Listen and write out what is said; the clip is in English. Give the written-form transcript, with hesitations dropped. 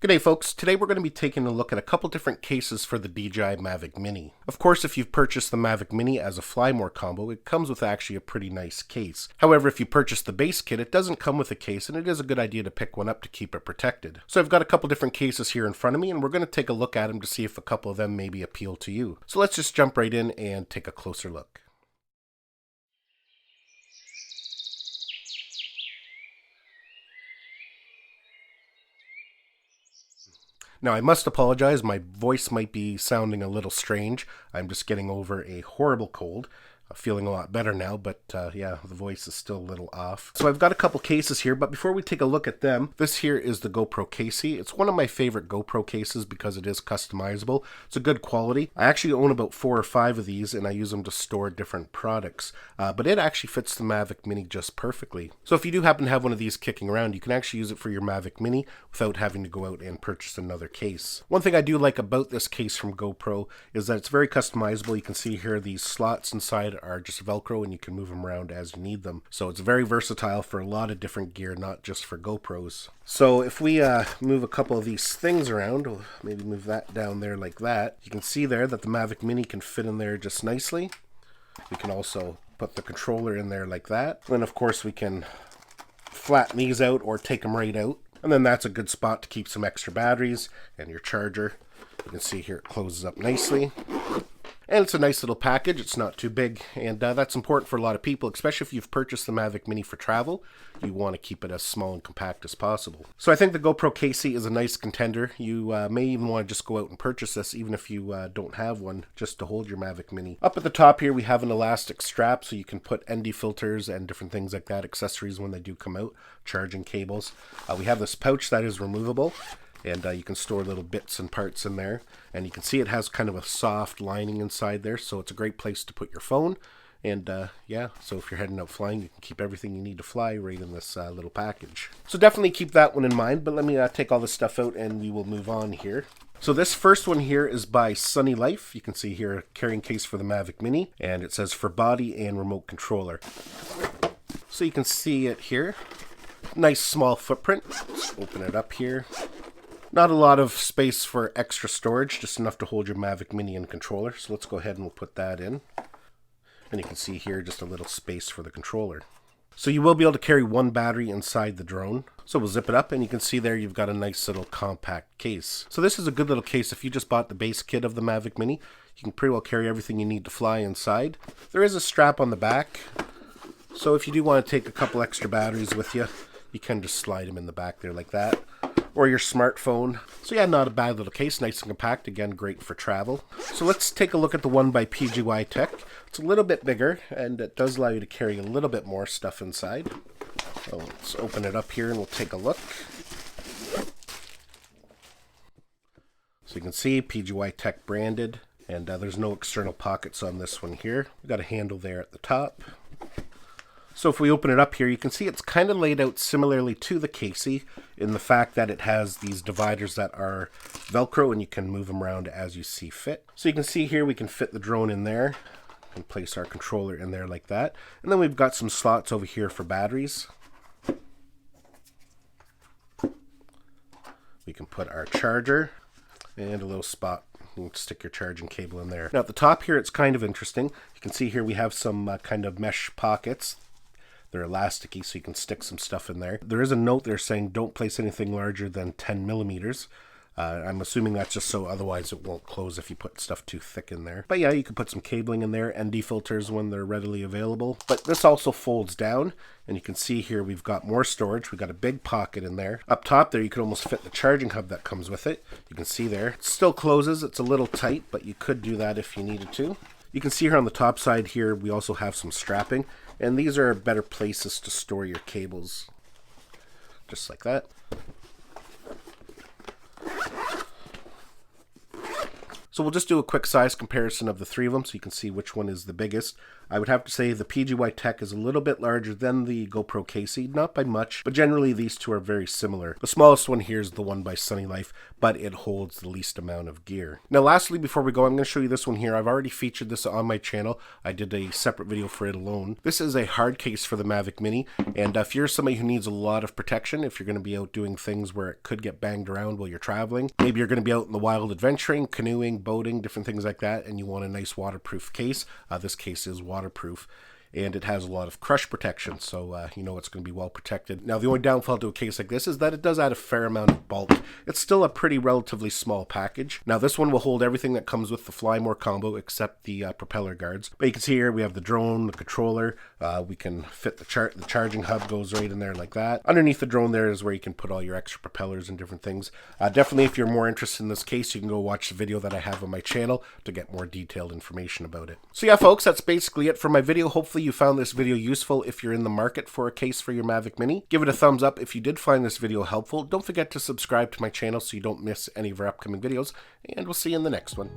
G'day folks, today we're going to be taking a look at a couple different cases for the DJI Mavic Mini. Of course, if you've purchased the Mavic Mini as a Flymore combo, it comes with actually a pretty nice case. However, if you purchase the base kit, it doesn't come with a case, and it is a good idea to pick one up to keep it protected. So I've got a couple different cases here in front of me, and we're going to take a look at them to see if a couple of them maybe appeal to you. So let's just jump right in and take a closer look. Now, I must apologize, my voice might be sounding a little strange. I'm just getting over a horrible cold. Feeling a lot better now, but yeah, the voice is still a little off. So I've got a couple cases here, but before we take a look at them, this here is the GoPro casey. It's one of my favorite GoPro cases because it is customizable. It's a good quality. I actually own about 4 or 5 of these, and I use them to store different products. But it actually fits the Mavic Mini just perfectly. So if you do happen to have one of these kicking around, you can actually use it for your Mavic Mini without having to go out and purchase another case. One thing I do like about this case from GoPro is that it's very customizable. You can see here these slots inside are just Velcro and you can move them around as you need them. So it's very versatile for a lot of different gear, not just for GoPros. So if we move a couple of these things around, we'll maybe move that down there like that, you can see there that the Mavic Mini can fit in there just nicely. We can also put the controller in there like that. Then of course we can flatten these out or take them right out. And then that's a good spot to keep some extra batteries and your charger. You can see here it closes up nicely. And it's a nice little package. It's not too big, and that's important for a lot of people, especially if you've purchased the Mavic Mini for travel. You want to keep it as small and compact as possible. So I think the GoPro casey is a nice contender. You may even want to just go out and purchase this, even if you don't have one, just to hold your Mavic Mini. Up at the top here, we have an elastic strap, so you can put ND filters and different things like that, accessories when they do come out, charging cables. We have this pouch that is removable. And you can store little bits and parts in there. And you can see it has kind of a soft lining inside there, so it's a great place to put your phone. And yeah, so if you're heading out flying, you can keep everything you need to fly right in this little package. So definitely keep that one in mind, but let me take all this stuff out and we will move on here. So this first one here is by Sunny Life. You can see here a carrying case for the Mavic Mini, and it says for body and remote controller. So you can see it here. Nice small footprint. Let's open it up here. Not a lot of space for extra storage, just enough to hold your Mavic Mini and controller. So let's go ahead and we'll put that in. And you can see here just a little space for the controller. So you will be able to carry one battery inside the drone. So we'll zip it up and you can see there you've got a nice little compact case. So this is a good little case. If you just bought the base kit of the Mavic Mini, you can pretty well carry everything you need to fly inside. There is a strap on the back. So if you do want to take a couple extra batteries with you, you can just slide them in the back there like that. Or your smartphone. So yeah, not a bad little case, nice and compact, again great for travel. So let's take a look at the one by DJI Tech. It's a little bit bigger and it does allow you to carry a little bit more stuff inside. So let's open it up here and we'll take a look. So you can see DJI Tech branded, and there's no external pockets on this one here. We've got a handle there at the top. So if we open it up here, you can see it's kind of laid out similarly to the casey in the fact that it has these dividers that are Velcro and you can move them around as you see fit. So you can see here we can fit the drone in there and place our controller in there like that. And then we've got some slots over here for batteries. We can put our charger and a little spot. You can stick your charging cable in there. Now at the top here, it's kind of interesting. You can see here we have some kind of mesh pockets. They're elasticy, so you can stick some stuff in there. There is a note there saying don't place anything larger than 10 millimeters. I'm assuming that's just so otherwise it won't close if you put stuff too thick in there. But yeah, you can put some cabling in there, ND filters when they're readily available. But this also folds down, and you can see here we've got more storage. We've got a big pocket in there. Up top there, you can almost fit the charging hub that comes with it. You can see there. It still closes. It's a little tight, but you could do that if you needed to. You can see here on the top side here, we also have some strapping. And these are better places to store your cables. Just like that. So we'll just do a quick size comparison of the three of them so you can see which one is the biggest. I would have to say the PGY Tech is a little bit larger than the GoPro Casey, not by much, but generally these two are very similar. The smallest one here is the one by Sunny Life, but it holds the least amount of gear. Now lastly, before we go, I'm going to show you this one here. I've already featured this on my channel. I did a separate video for it alone. This is a hard case for the Mavic Mini, and if you're somebody who needs a lot of protection, if you're going to be out doing things where it could get banged around while you're traveling, maybe you're going to be out in the wild adventuring, canoeing, boating, different things like that, and you want a nice waterproof case, this case is waterproof. And it has a lot of crush protection, so you know it's going to be well protected. Now the only downfall to a case like this is that it does add a fair amount of bulk. It's still a pretty relatively small package. Now this one will hold everything that comes with the Fly More combo except the propeller guards. But you can see here we have the drone, the controller, we can fit the charging hub goes right in there like that. Underneath the drone there is where you can put all your extra propellers and different things. Definitely if you're more interested in this case, you can go watch the video that I have on my channel to get more detailed information about it. So yeah folks, that's basically it for my video. Hopefully you found this video useful if you're in the market for a case for your Mavic Mini. Give it a thumbs up if you did find this video helpful. Don't forget to subscribe to my channel so you don't miss any of our upcoming videos, and we'll see you in the next one.